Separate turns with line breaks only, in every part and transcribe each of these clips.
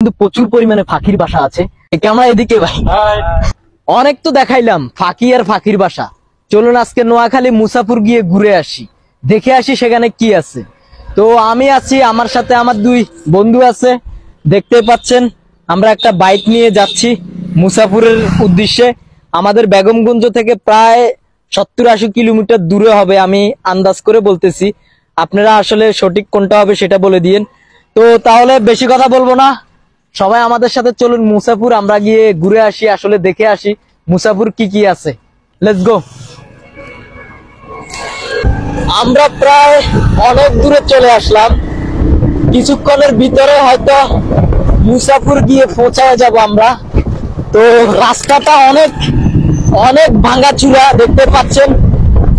কিন্তু প্রচুর পরিমাণে ফাঁকির বাসা আছে। ক্যামেরা এদিকে ভাই, অনেক তো দেখাইলাম ফাঁকি আর ফাঁকির বাসা। চলুন আজকে নোয়াখালী মুসাপুর গিয়ে ঘুরে আসি, দেখে আসি সেখানে কি আছে। তো আমি আছি, আমার সাথে আমার দুই বন্ধু আছে, দেখতে পাচ্ছেন। আমরা একটা বাইক নিয়ে যাচ্ছি মুসাপুরের উদ্দেশ্যে। আমাদের বেগমগঞ্জ থেকে প্রায় 70-80 কিলোমিটার দূরে হবে, আমি আন্দাজ করে বলতেছি। আপনারা আসলে সঠিক কোনটা হবে সেটা বলে দিয়েন। তো তাহলে বেশি কথা বলবো না, সবাই আমাদের সাথে চলুন মুসাপুর আমরা গিয়ে ঘুরে আসি, আসলে দেখে আসি মুসাপুর কি কি আছে। Let's go. আমরা প্রায় অনেক দূরে চলে আসলাম, কিছুক্ষণের ভিতরে হয়তো মুসাপুর গিয়ে পৌঁছায় যাব আমরা। তো রাস্তাটা অনেক অনেক ভাঙাচুরা দেখতে পাচ্ছেন,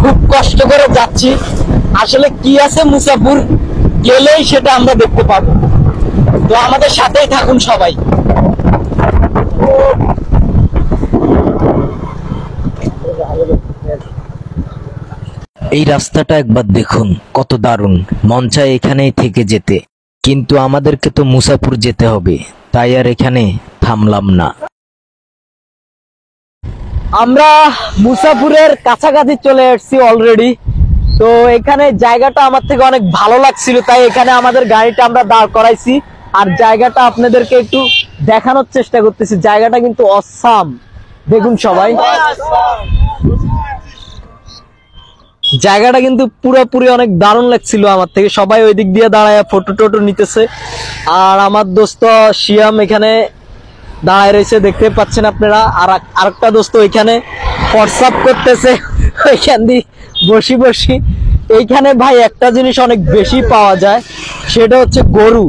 খুব কষ্ট করে যাচ্ছি। আসলে কি আছে মুসাপুর গেলেই সেটা আমরা দেখতে পাবো। তো আমাদের সাথেই থাকুন সবাই।
এই রাস্তাটা একবার দেখুন, কত দারুণ, মন চায় এখানেই থেকে যেতে, কিন্তু আমাদেরকে তো মুসাপুর যেতে হবে, তাই আর এখানে থামলাম না।
আমরা মুসাপুরের কাছাকাছি চলে এসেছি অলরেডি। তো এখানে জায়গাটা আমার থেকে অনেক ভালো লাগছিল, তাই এখানে আমাদের গাড়িটা আমরা দাঁড় করাইছি। আর জায়গাটা আপনাদেরকে একটু দেখানোর চেষ্টা করতেছি, জায়গাটা কিন্তু অসাম। দেখুন সবাই, জায়গাটা কিন্তু পুরোপুরি অনেক দারুণ লাগছিল আমার থেকে। সবাই ওই দিক দিয়ে দাঁড়ায় ফটো টোটো নিতেছে, আর আমার দোস্ত শিয়াম এখানে দাঁড়ায় রয়েছে, দেখতে পাচ্ছেন আপনারা। আর আরেকটা দোস্ত ওইখানে হোয়াটসঅ্যাপ করতেছে ওইখান দিয়ে বসি বসি। এইখানে ভাই একটা জিনিস অনেক বেশি পাওয়া যায়, সেটা হচ্ছে গরু।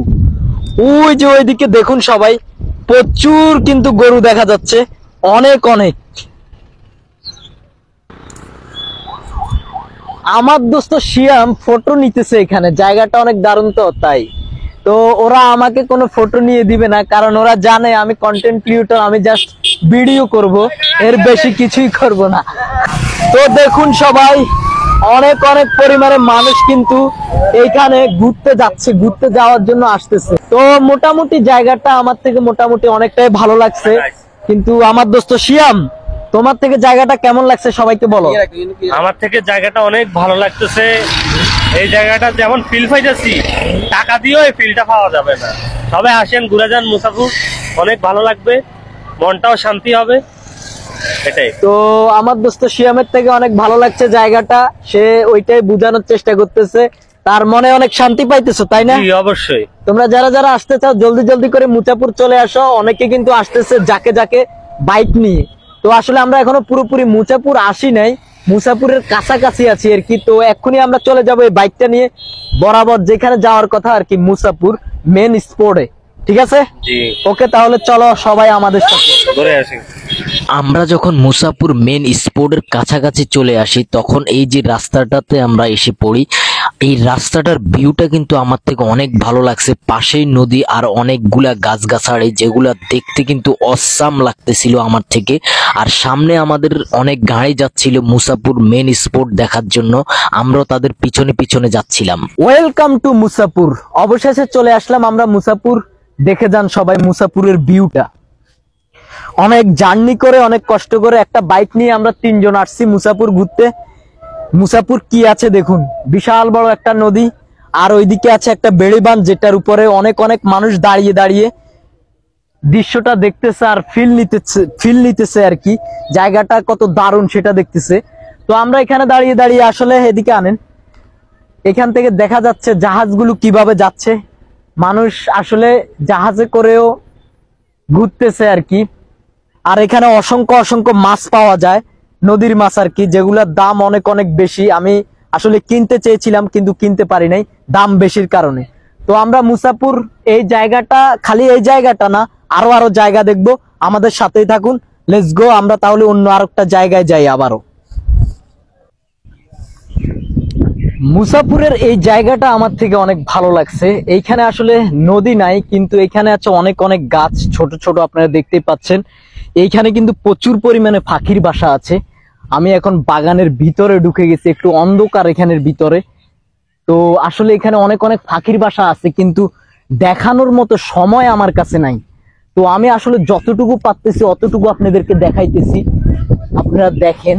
ওই যে ওইদিকে দেখুন সবাই, প্রচুর কিন্তু গরু দেখা যাচ্ছে, অনেক অনেক। আমার দোস্ত শিয়াম ফটো নিতেছে এখানে, জায়গাটা অনেক দারুণ তো তাই। তো ওরা আমাকে কোনো ফটো নিয়ে দিবে না, কারণ ওরা জানে আমি কন্টেন্ট ক্রিয়েটর, আমি জাস্ট ভিডিও করব, এর বেশি কিছুই করব না। তো দেখুন সবাই, অনেক অনেক পরিমাণে মানুষ কিন্তু এইখানে ঘুরতে যাচ্ছে, ঘুরতে যাওয়ার জন্য আসতেছে। তো মোটামুটি জায়গাটা আমার থেকে মোটামুটি অনেকটাই ভালো লাগছে। কিন্তু আমার দোস্ত শিয়াম, তোমার থেকে জায়গাটা কেমন লাগছে সবাইকে বলো।
আমার থেকে জায়গাটা অনেক ভালো লাগতেছে। এই জায়গাটা যেমন ফিল পাইতেছি, টাকা দিয়েও এই ফিলটা পাওয়া যাবে না। সবাই আসেন, ঘুরে যান মুসাফির, অনেক ভালো লাগবে, মনটাও শান্তি হবে, এটাই।
তো আমার দোস্ত শিয়ামের থেকে অনেক ভালো লাগছে জায়গাটা, সে ওইটাই বোঝানোর চেষ্টা করতেছে, তার মনে অনেক শান্তি পাইতেছো তাই না?
অবশ্যই।
তোমরা যারা যারা আসতে চাও জলদি জলদি করে মুসাপুর চলে আসো। অনেকে কিন্তু আসতেছে যাকে যাকে বাইক নিয়ে। তো আসলে আমরা এখনো পুরোপুরি মুসাপুর আসি নাই, মুসাপুরের কাছাকাছি আছি আর কি। তো এক্ষুনি আমরা চলে যাবো এই বাইকটা নিয়ে বরাবর যেখানে যাওয়ার কথা আর কি, মুসাপুর মেন স্পটে। ঠিক আছে, ওকে, তাহলে চলো সবাই আমাদের সাথে
ঘুরে আসি।
আমরা যখন মুসাপুর মেন স্পটের কাছাকাছি চলে আসি, তখন এই যে রাস্তাটাতে আমরা এসে পড়ি, এই রাস্তাটার ভিউটা কিন্তু আমার থেকে অনেক ভালো লাগছে। পাশেই নদী আর অনেকগুলা গাছগাছাড়ি, যেগুলা দেখতে কিন্তু অসাম লাগতেছিল আমার থেকে। আর সামনে আমাদের অনেক গাড়ি যাচ্ছিল মুসাপুর মেন স্পট দেখার জন্য, আমরাও তাদের পিছনে পিছনে যাচ্ছিলাম।
Welcome to Musapur. অবশেষে চলে আসলাম আমরা মুসাপুর। দেখে যান সবাই মুসাপুরের ভিউটা। অনেক জার্নি করে, অনেক কষ্ট করে একটা বাইক নিয়ে আমরা তিনজন আসছি মুসাপুর ঘুরতে। মুসাপুর কি আছে দেখুন, বিশাল বড় একটা নদী, আর ওইদিকে আছে একটা বেড়িবাঁধ, যেটার উপরে অনেক অনেক মানুষ দাঁড়িয়ে দাঁড়িয়ে দৃশ্যটা দেখতেছে আর ফিল নিতেছে আর কি। জায়গাটা কত দারুণ সেটা দেখতেছে। তো আমরা এখানে দাঁড়িয়ে দাঁড়িয়ে আসলে, এদিকে আনেন, এখান থেকে দেখা যাচ্ছে জাহাজগুলো কিভাবে যাচ্ছে। মানুষ আসলে জাহাজে করেও ঘুরতেছে আর কি। আর এখানে অসংখ্য অসংখ্য মাছ পাওয়া যায়, নদীর মাছ আর কি, যেগুলোর দাম অনেক অনেক বেশি। আমি আসলে কিনতে চেয়েছিলাম কিন্তু কিনতে পারি নাই, দাম বেশির কারণে। তো আমরা মুসাপুর এই জায়গাটা, খালি এই জায়গাটা না, আরো আরো জায়গা দেখবো, আমাদের সাথেই থাকুন। লেটস গো, আমরা তাহলে অন্য আরেকটা জায়গায় যাই আবারও। মুসাপুরের এই জায়গাটা আমার থেকে অনেক ভালো লাগছে। এইখানে আসলে নদী নাই, কিন্তু এখানে আছে অনেক অনেক গাছ, ছোট ছোট, আপনারা দেখতেই পাচ্ছেন। এইখানে কিন্তু প্রচুর পরিমাণে পাখির বাসা আছে। আমি এখন বাগানের ভিতরে ঢুকে গেছি, একটু অন্ধকার এখানের ভিতরে। তো আসলে এখানে অনেক অনেক পাখির বাসা আছে, কিন্তু দেখানোর মতো সময় আমার কাছে নাই। তো আমি আসলে যতটুকু পারতেছি অতটুকু আপনাদেরকে দেখাইতেছি, আপনারা দেখেন।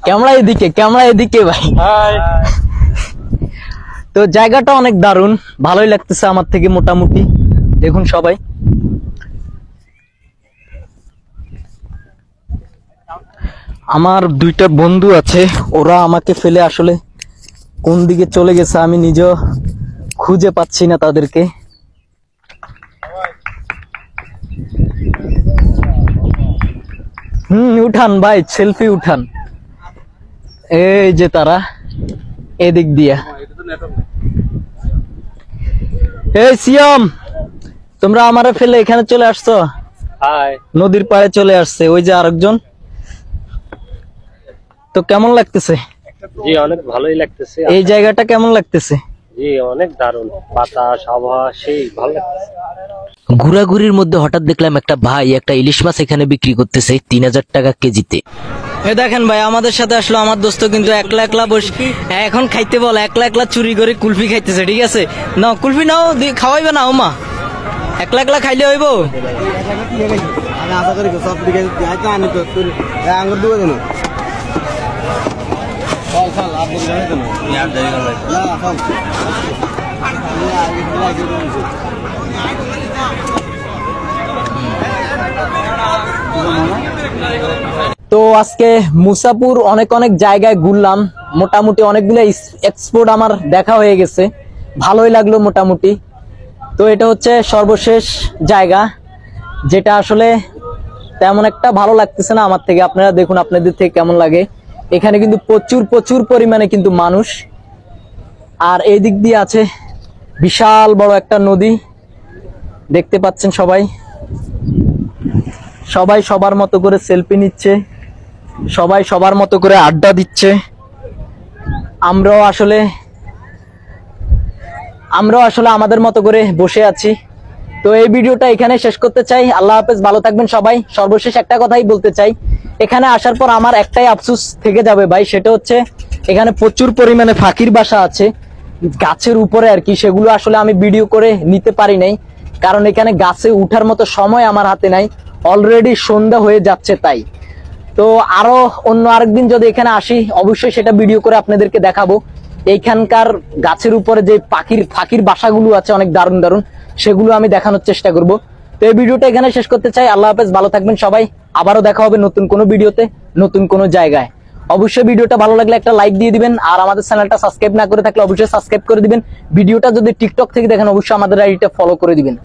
ক্যামেরা এদিকে ভাই। তো জায়গাটা অনেক দারুণ, ভালোই লাগতেছে আমার থেকে মোটামুটি। দেখুন সবাই, আমার দুইটা বন্ধু আছে, ওরা আমাকে ফেলে আসলে কোন দিকে চলে গেছে আমি নিজেও খুঁজে পাচ্ছি না তাদেরকে। উঠান ভাই, সেলফি উঠান। এই যে তারা এদিক দিয়া। এই সিয়াম, তোমরা আমারে ফেলে এখানে চলে আসছো? নদীর পাড়ে চলে আসছে ওই যে আরেকজন। তো কেমন লাগতেছে?
জি অনেক ভালোই লাগতেছে।
এই জায়গাটা কেমন লাগতেছে?
জি অনেক দারুণ, বাতাস আবহাওয়া সেই ভালো লাগতেছে।
ঘোরাঘুরির মধ্যে হঠাৎ দেখলাম একটা ভাই একটা ইলিশ মাছ এখানে বিক্রি করতেছে 3000 টাকা কেজিতে।
দেখেন ভাই, আমাদের সাথে আসলো আমার দোস্ত, কিন্তু একলা একলা বসে এখন খাইতে বল, একলা একলা চুরি করে কুলফি খাইতেছে। ঠিক আছে, নাও কুলফি নাও, খাওয়াইবে না ওমা, একলা একলা খাইলে হইব। তো আজকে মুসাপুর অনেক অনেক জায়গায় ঘুরলাম, মোটামুটি অনেকগুলো এক্সপোর্ট আমার দেখা হয়ে গেছে, ভালোই লাগলো মোটামুটি। তো এটা হচ্ছে সর্বশেষ জায়গা, যেটা আসলে তেমন একটা ভালো লাগতেছে না আমার থেকে। আপনারা দেখুন আপনাদের থেকে কেমন লাগে। এখানে কিন্তু প্রচুর প্রচুর পরিমাণে কিন্তু মানুষ। আর এই দিক দিয়ে আছে বিশাল বড় একটা নদী, দেখতে পাচ্ছেন সবাই। সবাই সবার মতো করে সেলফি নিচ্ছে, সবাই সবার মতো করে আড্ডা দিচ্ছে। আমরাও আসলে আমাদের মতো করে বসে আছি। তো এই ভিডিওটা এখানে শেষ করতে চাই। আল্লাহ হাফেজ, ভালো থাকবেন সবাই। সর্বশেষ একটা কথাই বলতে চাই, এখানে আসার পর আমার একটাই আফসোস থেকে যাবে ভাই, সেটা হচ্ছে এখানে প্রচুর পরিমাণে ফাঁকির বাসা আছে গাছের উপরে আর কি। সেগুলো আসলে আমি ভিডিও করে নিতে পারি নাই, কারণ এখানে গাছে উঠার মতো সময় আমার হাতে নাই, অলরেডি সন্ধ্যা হয়ে যাচ্ছে তাই। তো আরো অন্য আরেকদিন যদি এখানে আসি অবশ্যই সেটা ভিডিও করে আপনাদেরকে দেখাবো। এইখানকার গাছের উপরে যে ফাঁকির বাসাগুলো আছে অনেক দারুণ দারুণ, সেগুলো আমি দেখানোর চেষ্টা করব। তো এই ভিডিওটা এখানে শেষ করতে চাই। আল্লাহ হাফেজ, ভালো থাকবেন সবাই। আবারও দেখা হবে নতুন কোনো ভিডিওতে, নতুন কোনো জায়গায়। অবশ্যই ভিডিওটা ভালো লাগলে একটা লাইক দিয়ে দিবেন, আর আমাদের চ্যানেলটা সাবস্ক্রাইব না করে থাকলে অবশ্যই সাবস্ক্রাইব করে দিবেন। ভিডিওটা যদি টিকটক থেকে দেখেন অবশ্যই আমাদের আইডিটা ফলো করে দিবেন।